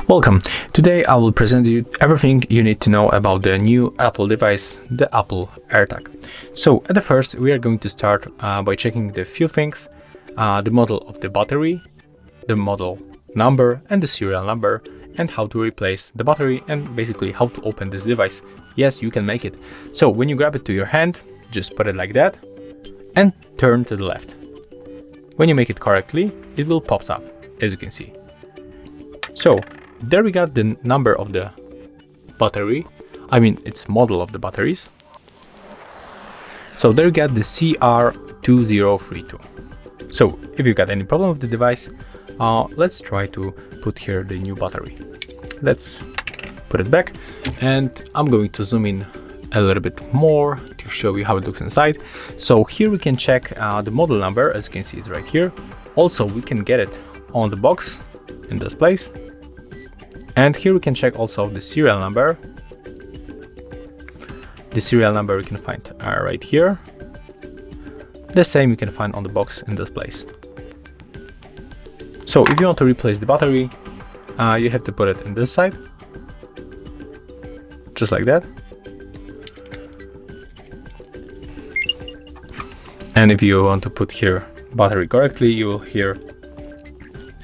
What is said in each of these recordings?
Welcome. Today I will present you everything you need to know about the new Apple device, the Apple AirTag. So at the first we are going to start by checking the few things, the model of the battery, the model number and the serial number, and how to replace the battery, and basically how to open this device. Yes, you can make it. So when you grab it to your hand, just put it like that and turn to the left. When you make it correctly, it will pop up, as you can see. So there we got the number of the battery, it's model of the batteries. So there we got the CR2032. So if you got any problem with the device, let's try to put here the new battery. Let's put it back, and I'm going to zoom in a little bit more to show you how it looks inside. So here we can check the model number, as you can see it's right here. Also we can get it on the box in this place. And here we can check also the serial number. The serial number we can find right here. The same you can find on the box in this place. So if you want to replace the battery, you have to put it in this side, just like that. And if you want to put here battery correctly, you will hear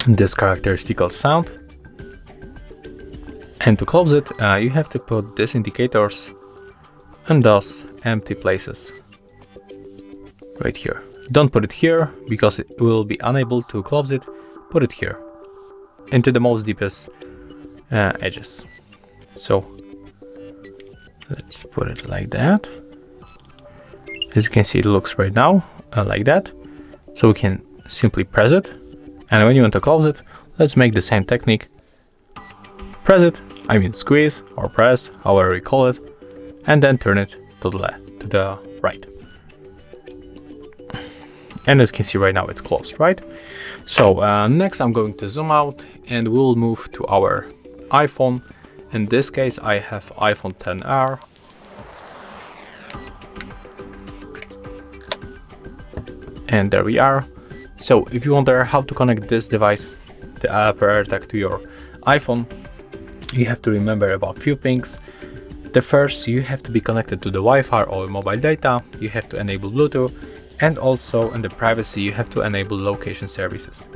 this characteristical sound. And to close it, you have to put these indicators and those empty places right here. Don't put it here because it will be unable to close it. Put it here into the most deepest edges. So let's put it like that. As you can see, it looks right now like that. So we can simply press it, and when you want to close it, let's make the same technique. Press it, squeeze or press, however you call it, and then turn it to the left, to the right. And as you can see right now, it's closed, right? So next I'm going to zoom out and we'll move to our iPhone. In this case, I have iPhone XR. And there we are. So if you wonder how to connect this device, the Apple AirTag, to your iPhone, you have to remember about few things. The first, you have to be connected to the Wi-Fi or mobile data. You have to enable Bluetooth, and also in the privacy you have to enable location services.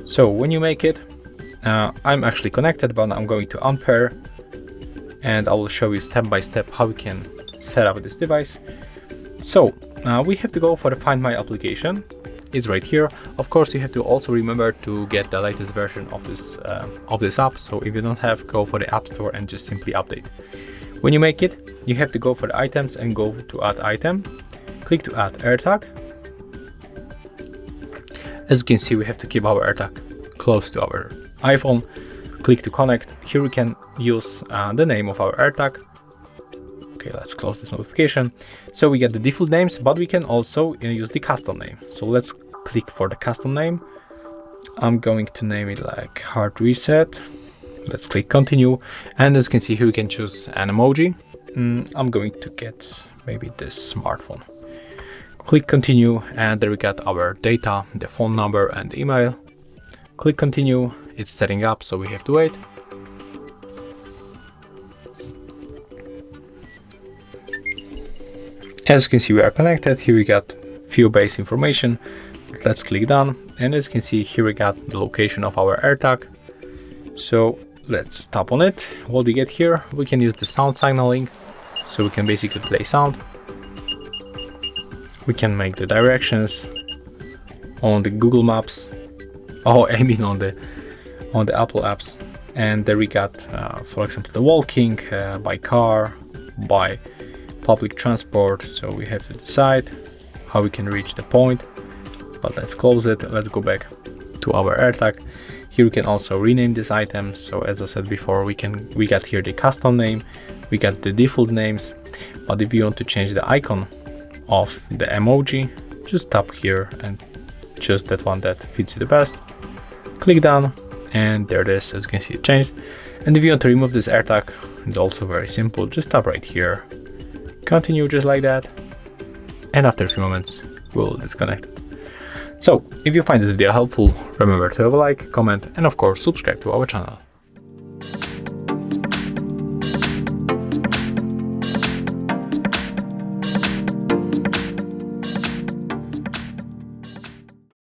So when you make it, I'm actually connected, but I'm going to unpair, and I will show you step by step how we can set up this device. So we have to go for the Find My application. It's right here. Of course, you have to also remember to get the latest version of this app. So if you don't have, go for the App Store and just simply update. When you make it, you have to go for the items and go to add item. Click to add AirTag. As you can see, we have to keep our AirTag close to our iPhone. Click to connect. Here we can use the name of our AirTag. Okay, let's close this notification. So we get the default names, but we can also use the custom name. So let's click for the custom name. I'm going to name it like HardReset. Let's click continue. And as you can see here, we can choose an emoji. I'm going to get maybe this smartphone. Click continue, and there we got our data, the phone number and the email. Click continue. It's setting up, so we have to wait. As you can see, we are connected. Here we got few base information. Let's click done, and as you can see here, we got the location of our AirTag. So let's tap on it. What we get here, we can use the sound signaling, so we can basically play sound. We can make the directions on the Google Maps, on the Apple apps, and there we got, for example, the walking, by car, by public transport. So we have to decide how we can reach the point, but let's close it. Let's go back to our AirTag. Here we can also rename this item. So as I said before, we got here the custom name, we got the default names, but if you want to change the icon of the emoji, just tap here and choose that one that fits you the best. Click done, and there it is. As you can see, it changed. And if you want to remove this AirTag, it's also very simple. Just tap right here, continue just like that, and after a few moments will disconnect it. So if you find this video helpful, remember to have a like, comment, and of course subscribe to our channel.